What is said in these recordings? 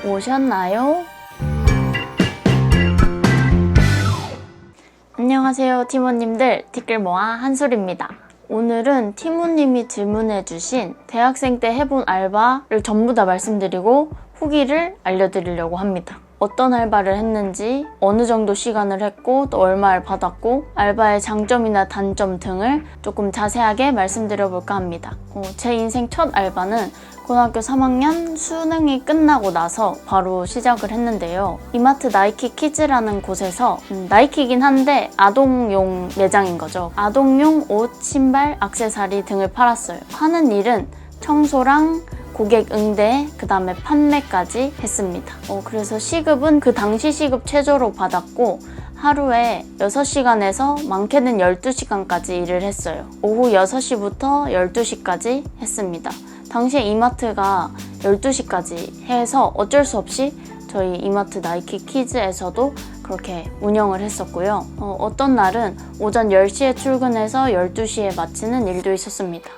오셨나요? 안녕하세요 팀원님들, 티끌모아 한솔입니다. 오늘은 티모님이 질문해주신 대학생 때 해본 알바를 전부 다 말씀드리고 후기를 알려드리려고 합니다. 어떤 알바를 했는지, 어느 정도 시간을 했고 또 얼마를 받았고 알바의 장점이나 단점 등을 조금 자세하게 말씀드려볼까 합니다. 제 인생 첫 알바는 고등학교 3학년 수능이 끝나고 나서 바로 시작을 했는데요. 이마트 나이키 키즈라는 곳에서 나이키긴 한데 아동용 매장인 거죠. 아동용 옷, 신발, 액세서리 등을 팔았어요. 하는 일은 청소랑 고객 응대, 그 다음에 판매까지 했습니다. 그래서 시급은 그 당시 시급 최저로 받았고 하루에 6시간에서 많게는 12시간까지 일을 했어요. 오후 6시부터 12시까지 했습니다. 당시에 이마트가 12시까지 해서 어쩔 수 없이 저희 이마트 나이키 키즈에서도 그렇게 운영을 했었고요. 어떤 날은 오전 10시에 출근해서 12시에 마치는 일도 있었습니다.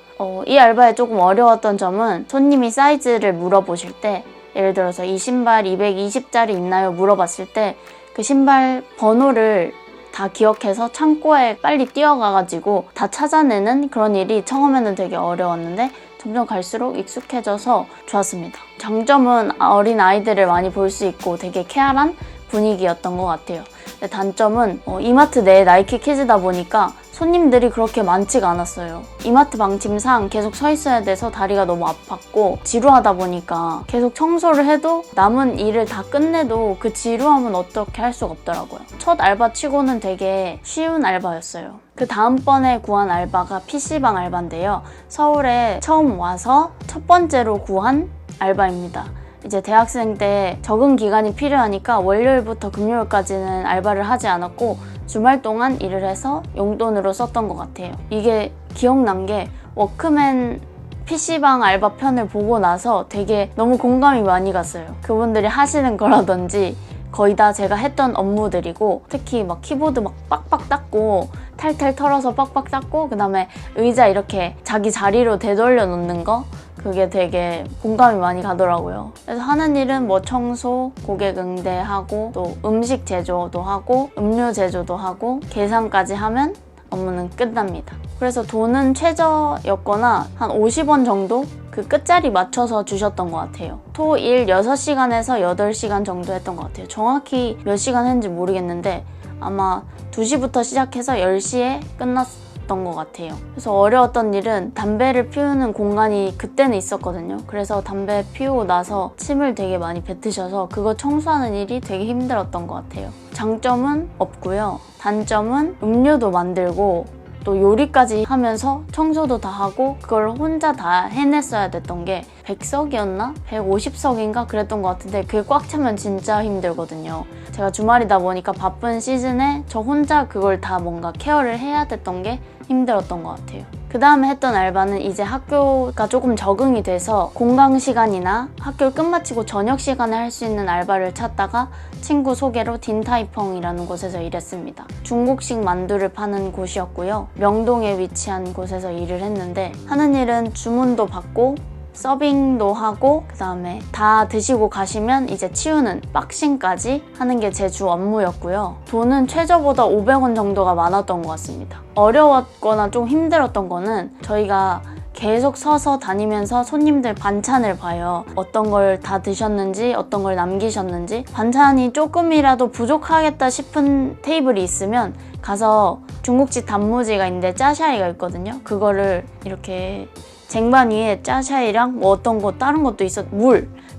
이 알바에 조금 어려웠던 점은 손님이 사이즈를 물어보실 때, 예를 들어서 이 신발 220짜리 있나요? 물어봤을 때 그 신발 번호를 다 기억해서 창고에 빨리 뛰어가가지고 다 찾아내는 그런 일이 처음에는 되게 어려웠는데 점점 갈수록 익숙해져서 좋았습니다. 장점은 어린 아이들을 많이 볼 수 있고 되게 쾌활한 분위기였던 것 같아요. 근데 단점은 이마트 내에 나이키 키즈다 보니까 손님들이 그렇게 많지가 않았어요. 이마트 방침상 계속 서 있어야 돼서 다리가 너무 아팠고 지루하다 보니까 계속 청소를 해도 남은 일을 다 끝내도 그 지루함은 어떻게 할 수가 없더라고요. 첫 알바 치고는 되게 쉬운 알바였어요. 그 다음번에 구한 알바가 PC방 알바인데요. 서울에 처음 와서 첫 번째로 구한 알바입니다. 이제 대학생 때 적응 기간이 필요하니까 월요일부터 금요일까지는 알바를 하지 않았고 주말 동안 일을 해서 용돈으로 썼던 것 같아요. 이게 기억난 게 워크맨 PC방 알바 편을 보고 나서 되게 너무 공감이 많이 갔어요. 그분들이 하시는 거라든지 거의 다 제가 했던 업무들이고, 특히 막 키보드 막 빡빡 닦고 탈탈 털어서 빡빡 닦고 그 다음에 의자 이렇게 자기 자리로 되돌려 놓는 거, 그게 되게 공감이 많이 가더라고요. 그래서 하는 일은 뭐 청소, 고객 응대하고 또 음식 제조도 하고 음료 제조도 하고 계산까지 하면 업무는 끝납니다. 그래서 돈은 최저였거나 한 50원 정도? 그 끝자리 맞춰서 주셨던 것 같아요. 토, 일 6시간에서 8시간 정도 했던 것 같아요. 정확히 몇 시간 했는지 모르겠는데 아마 2시부터 시작해서 10시에 끝났던 것 같아요. 그래서 어려웠던 일은 담배를 피우는 공간이 그때는 있었거든요. 그래서 담배 피우고 나서 침을 되게 많이 뱉으셔서 그거 청소하는 일이 되게 힘들었던 것 같아요. 장점은 없고요. 단점은 음료도 만들고 또 요리까지 하면서 청소도 다 하고 그걸 혼자 다 해냈어야 됐던 게 100석이었나? 150석인가? 그랬던 것 같은데 그게 꽉 차면 진짜 힘들거든요. 제가 주말이다 보니까 바쁜 시즌에 저 혼자 그걸 다 뭔가 케어를 해야 됐던 게 힘들었던 것 같아요. 그 다음에 했던 알바는 이제 학교가 조금 적응이 돼서 공강 시간이나 학교를 끝마치고 저녁 시간에 할 수 있는 알바를 찾다가 친구 소개로 딘타이펑이라는 곳에서 일했습니다. 중국식 만두를 파는 곳이었고요. 명동에 위치한 곳에서 일을 했는데 하는 일은 주문도 받고 서빙도 하고 그 다음에 다 드시고 가시면 이제 치우는 박싱까지 하는 게 제 주 업무였고요. 돈은 최저보다 500원 정도가 많았던 것 같습니다. 어려웠거나 좀 힘들었던 거는 저희가 계속 서서 다니면서 손님들 반찬을 봐요. 어떤 걸 다 드셨는지 어떤 걸 남기셨는지, 반찬이 조금이라도 부족하겠다 싶은 테이블이 있으면 가서 중국집 단무지가 있는데 짜샤이가 있거든요. 그거를 이렇게 쟁반 위에 짜샤이랑 뭐 어떤 거 다른 것도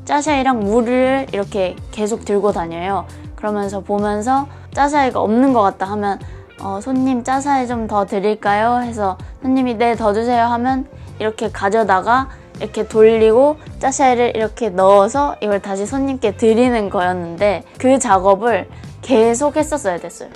짜샤이랑 물을 이렇게 계속 들고 다녀요. 그러면서 보면서 짜샤이가 없는 것 같다 하면 손님 짜샤이 좀 더 드릴까요? 해서 손님이 네, 더 주세요 하면 이렇게 가져다가 이렇게 돌리고 짜샤이를 이렇게 넣어서 이걸 다시 손님께 드리는 거였는데 그 작업을 계속 했었어야 됐어요.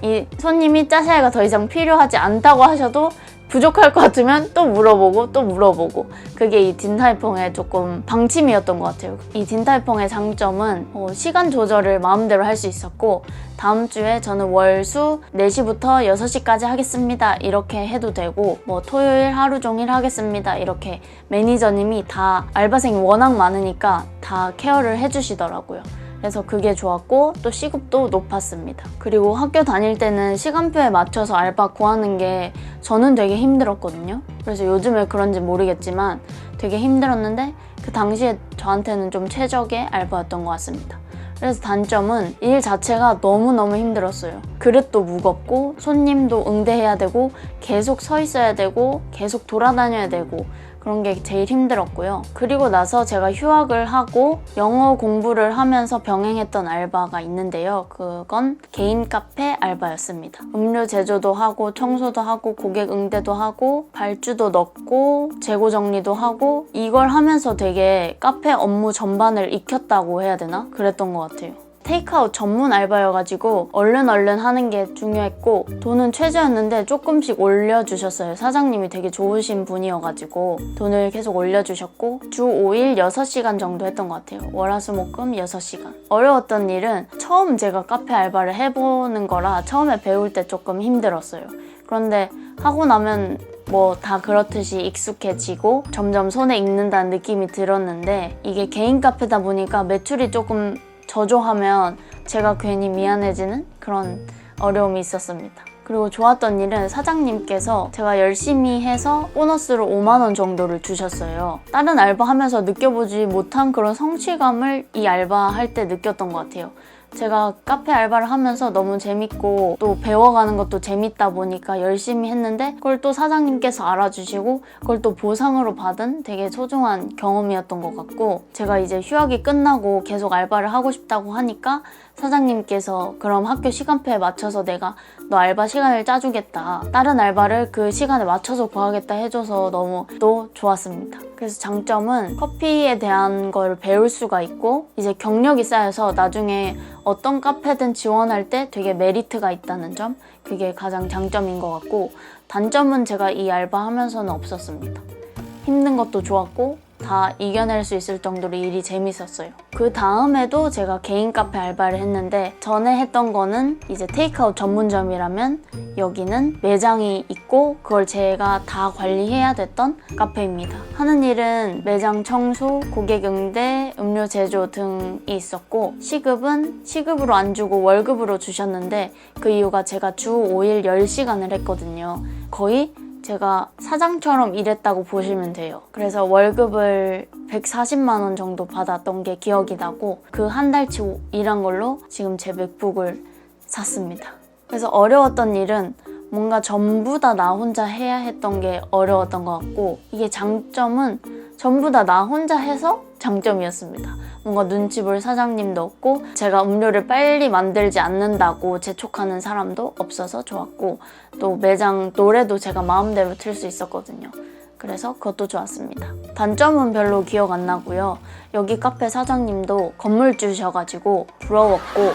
이 손님이 짜샤이가 더 이상 필요하지 않다고 하셔도 부족할 것 같으면 또 물어보고 그게 이 딘타이펑의 조금 방침이었던 것 같아요. 이 딘타이펑의 장점은 시간 조절을 마음대로 할 수 있었고 다음 주에 저는 월, 수 4시부터 6시까지 하겠습니다 이렇게 해도 되고 뭐 토요일 하루 종일 하겠습니다 이렇게 매니저님이 다 알바생이 워낙 많으니까 다 케어를 해주시더라고요. 그래서 그게 좋았고 또 시급도 높았습니다. 그리고 학교 다닐 때는 시간표에 맞춰서 알바 구하는 게 저는 되게 힘들었거든요. 그래서 요즘에 그런지 모르겠지만 되게 힘들었는데 그 당시에 저한테는 좀 최적의 알바였던 것 같습니다. 그래서 단점은 일 자체가 너무너무 힘들었어요. 그릇도 무겁고 손님도 응대해야 되고 계속 서 있어야 되고 계속 돌아다녀야 되고 그런 게 제일 힘들었고요. 그리고 나서 제가 휴학을 하고 영어 공부를 하면서 병행했던 알바가 있는데요. 그건 개인 카페 알바였습니다. 음료 제조도 하고 청소도 하고 고객 응대도 하고 발주도 넣고 재고 정리도 하고 이걸 하면서 되게 카페 업무 전반을 익혔다고 해야 되나? 그랬던 것 같아요. 테이크아웃 전문 알바여가지고 얼른 하는 게 중요했고 돈은 최저였는데 조금씩 올려주셨어요. 사장님이 되게 좋으신 분이어가지고 돈을 계속 올려주셨고 주 5일 6시간 정도 했던 것 같아요. 월화수목금 6시간. 어려웠던 일은 처음 제가 카페 알바를 해보는 거라 처음에 배울 때 조금 힘들었어요. 그런데 하고 나면 뭐 다 그렇듯이 익숙해지고 점점 손에 익는다는 느낌이 들었는데 이게 개인 카페다 보니까 매출이 조금 저조하면 제가 괜히 미안해지는 그런 어려움이 있었습니다. 그리고 좋았던 일은 사장님께서 제가 열심히 해서 보너스로 5만 원 정도를 주셨어요. 다른 알바 하면서 느껴보지 못한 그런 성취감을 이 알바 할 때 느꼈던 것 같아요. 제가 카페 알바를 하면서 너무 재밌고 또 배워가는 것도 재밌다 보니까 열심히 했는데 그걸 또 사장님께서 알아주시고 그걸 또 보상으로 받은 되게 소중한 경험이었던 것 같고 제가 이제 휴학이 끝나고 계속 알바를 하고 싶다고 하니까 사장님께서 그럼 학교 시간표에 맞춰서 내가 너 알바 시간을 짜주겠다. 다른 알바를 그 시간에 맞춰서 구하겠다 해줘서 너무 또 좋았습니다. 그래서 장점은 커피에 대한 걸 배울 수가 있고 이제 경력이 쌓여서 나중에 어떤 카페든 지원할 때 되게 메리트가 있다는 점 그게 가장 장점인 것 같고 단점은 제가 이 알바 하면서는 없었습니다. 힘든 것도 좋았고 다 이겨낼 수 있을 정도로 일이 재밌었어요. 그 다음에도 제가 개인 카페 알바를 했는데 전에 했던 거는 이제 테이크아웃 전문점이라면 여기는 매장이 있고 그걸 제가 다 관리해야 됐던 카페입니다. 하는 일은 매장 청소, 고객 응대, 음료 제조 등이 있었고 시급은 시급으로 안 주고 월급으로 주셨는데 그 이유가 제가 주 5일 10시간을 했거든요. 거의 제가 사장처럼 일했다고 보시면 돼요. 그래서 월급을 140만 원 정도 받았던 게 기억이 나고 그 한 달치 일한 걸로 지금 제 맥북을 샀습니다. 그래서 어려웠던 일은 뭔가 전부 다 나 혼자 해야 했던 게 어려웠던 것 같고 이게 장점은 전부 다 나 혼자 해서 장점이었습니다. 뭔가 눈치 볼 사장님도 없고 제가 음료를 빨리 만들지 않는다고 재촉하는 사람도 없어서 좋았고 또 매장 노래도 제가 마음대로 틀 수 있었거든요. 그래서 그것도 좋았습니다. 단점은 별로 기억 안 나고요. 여기 카페 사장님도 건물주셔가지고 부러웠고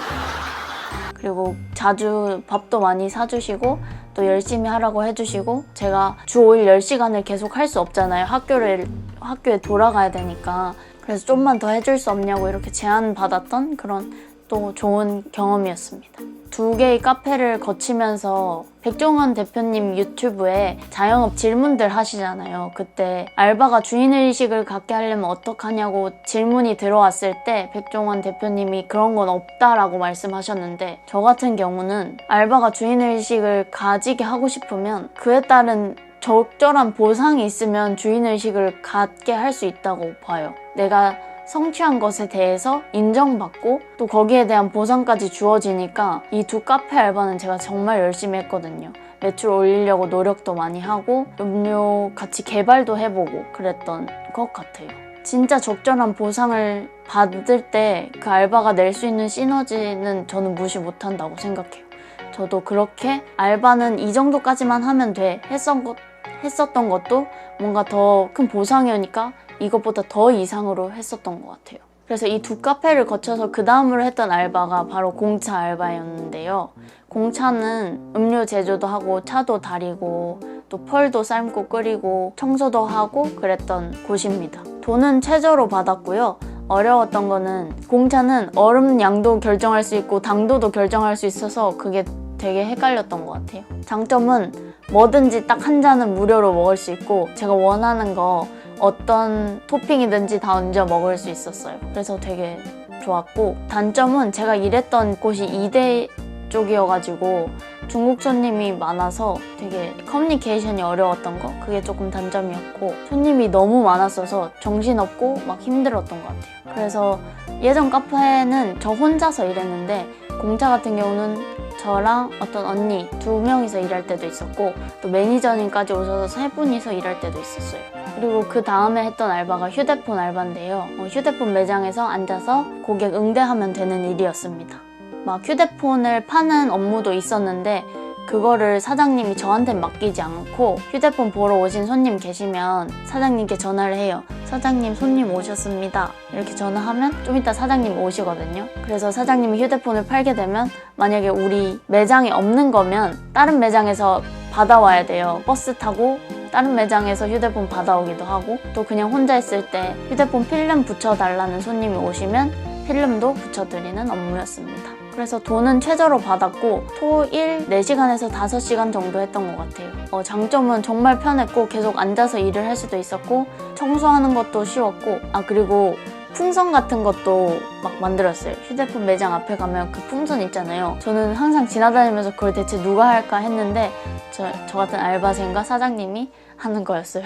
그리고 자주 밥도 많이 사주시고 또 열심히 하라고 해주시고 제가 주 5일 10시간을 계속 할 수 없잖아요. 학교에 돌아가야 되니까 그래서 좀만 더 해줄 수 없냐고 이렇게 제안받았던 그런 또 좋은 경험이었습니다. 2개의 카페를 거치면서 백종원 대표님 유튜브에 자영업 질문들 하시잖아요. 그때 알바가 주인의식을 갖게 하려면 어떡하냐고 질문이 들어왔을 때 백종원 대표님이 그런 건 없다라고 말씀하셨는데 저 같은 경우는 알바가 주인의식을 가지게 하고 싶으면 그에 따른 적절한 보상이 있으면 주인의식을 갖게 할 수 있다고 봐요. 내가 성취한 것에 대해서 인정받고 또 거기에 대한 보상까지 주어지니까 이 2 카페 알바는 제가 정말 열심히 했거든요. 매출 올리려고 노력도 많이 하고 음료 같이 개발도 해보고 그랬던 것 같아요. 진짜 적절한 보상을 받을 때 그 알바가 낼 수 있는 시너지는 저는 무시 못한다고 생각해요. 저도 그렇게 알바는 이 정도까지만 하면 돼 했었던 것도 뭔가 더 큰 보상이니까 이것보다 더 이상으로 했었던 것 같아요. 그래서 이 2 카페를 거쳐서 그 다음으로 했던 알바가 바로 공차 알바였는데요. 공차는 음료 제조도 하고 차도 다리고 또 펄도 삶고 끓이고 청소도 하고 그랬던 곳입니다. 돈은 최저로 받았고요. 어려웠던 거는 공차는 얼음 양도 결정할 수 있고 당도도 결정할 수 있어서 그게 되게 헷갈렸던 것 같아요. 장점은 뭐든지 딱 한 잔은 무료로 먹을 수 있고 제가 원하는 거 어떤 토핑이든지 다 얹어 먹을 수 있었어요. 그래서 되게 좋았고, 단점은 제가 일했던 곳이 이대 쪽이어가지고 중국 손님이 많아서 되게 커뮤니케이션이 어려웠던 거, 그게 조금 단점이었고, 손님이 너무 많았어서 정신없고 막 힘들었던 것 같아요. 그래서 예전 카페는 저 혼자서 일했는데, 공차 같은 경우는 저랑 어떤 언니 2명이서 일할 때도 있었고, 또 매니저님까지 오셔서 3분이서 일할 때도 있었어요. 그리고 그 다음에 했던 알바가 휴대폰 알바인데요. 휴대폰 매장에서 앉아서 고객 응대하면 되는 일이었습니다. 막 휴대폰을 파는 업무도 있었는데, 그거를 사장님이 저한테 맡기지 않고 휴대폰 보러 오신 손님 계시면 사장님께 전화를 해요. 사장님, 손님 오셨습니다. 이렇게 전화하면 좀 이따 사장님 오시거든요. 그래서 사장님이 휴대폰을 팔게 되면, 만약에 우리 매장에 없는 거면 다른 매장에서 받아와야 돼요. 버스 타고 다른 매장에서 휴대폰 받아오기도 하고, 또 그냥 혼자 있을 때 휴대폰 필름 붙여달라는 손님이 오시면 필름도 붙여드리는 업무였습니다. 그래서 돈은 최저로 받았고, 토, 일 4시간에서 5시간 정도 했던 것 같아요. 장점은 정말 편했고 계속 앉아서 일을 할 수도 있었고, 청소하는 것도 쉬웠고, 그리고 풍선 같은 것도 막 만들었어요. 휴대폰 매장 앞에 가면 그 풍선 있잖아요. 저는 항상 지나다니면서 그걸 대체 누가 할까 했는데 저 같은 알바생과 사장님이 하는 거였어요.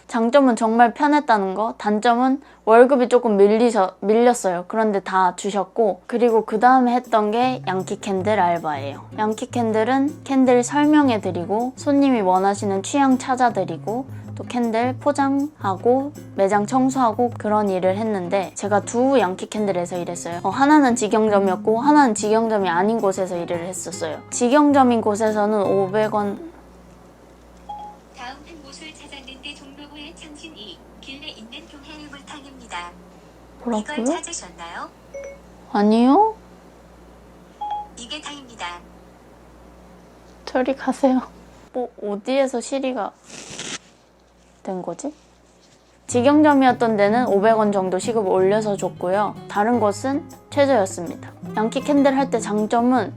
장점은 정말 편했다는 거, 단점은 월급이 조금 밀렸어요. 그런데 다 주셨고, 그리고 그 다음에 했던 게 양키 캔들 알바예요. 양키 캔들은 캔들 설명해드리고, 손님이 원하시는 취향 찾아드리고, 또 캔들 포장하고 매장 청소하고 그런 일을 했는데, 제가 두 양키 캔들에서 일했어요. 하나는 직영점이었고 하나는 직영점이 아닌 곳에서 일을 했었어요. 직영점인 곳에서는 500원. 다음 한 곳을 찾았는데 종로구의 창신 2 길래 있는 동해물탕입니다. 뭐라고요? 이걸 찾으셨나요? 아니요? 이게 탕입니다. 저리 가세요. 어디에서 시리가 된 거지? 직영점이었던 데는 500원 정도 시급을 올려서 줬고요. 다른 곳은 최저였습니다. 양키 캔들 할 때 장점은,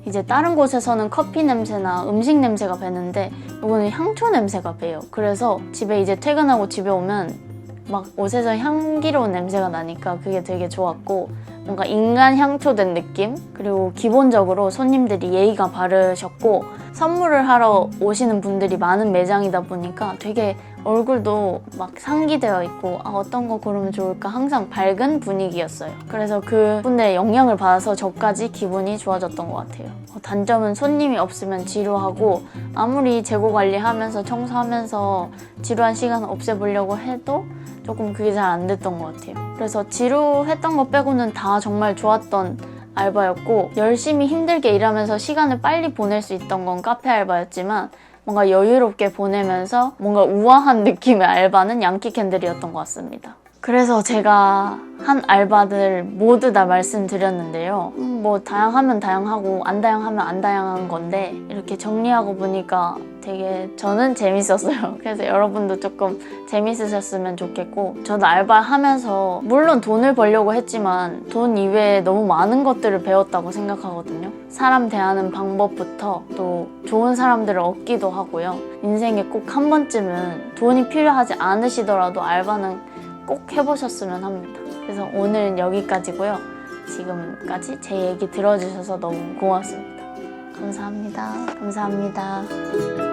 이제 다른 곳에서는 커피 냄새나 음식 냄새가 배는데 이거는 향초 냄새가 배요. 그래서 집에 이제 퇴근하고 집에 오면 막 옷에서 향기로운 냄새가 나니까 그게 되게 좋았고, 뭔가 인간 향초 된 느낌? 그리고 기본적으로 손님들이 예의가 바르셨고, 선물을 하러 오시는 분들이 많은 매장이다 보니까 되게 얼굴도 막 상기되어 있고, 어떤 거 고르면 좋을까 항상 밝은 분위기였어요. 그래서 그 분들의 영향을 받아서 저까지 기분이 좋아졌던 것 같아요. 단점은 손님이 없으면 지루하고, 아무리 재고 관리하면서 청소하면서 지루한 시간을 없애보려고 해도 조금 그게 잘 안 됐던 것 같아요. 그래서 지루했던 거 빼고는 다 정말 좋았던 알바였고, 열심히 힘들게 일하면서 시간을 빨리 보낼 수 있던 건 카페 알바였지만, 뭔가 여유롭게 보내면서 뭔가 우아한 느낌의 알바는 양키 캔들이었던 것 같습니다. 그래서 제가 한 알바들 모두 다 말씀드렸는데요. 뭐 다양하면 다양하고 안 다양하면 안 다양한 건데, 이렇게 정리하고 보니까 되게 저는 재밌었어요. 그래서 여러분도 조금 재밌으셨으면 좋겠고, 저도 알바하면서 물론 돈을 벌려고 했지만 돈 이외에 너무 많은 것들을 배웠다고 생각하거든요. 사람 대하는 방법부터 또 좋은 사람들을 얻기도 하고요. 인생에 꼭 한 번쯤은 돈이 필요하지 않으시더라도 알바는 꼭 해보셨으면 합니다. 그래서 오늘은 여기까지고요. 지금까지 제 얘기 들어주셔서 너무 고맙습니다. 감사합니다. 감사합니다.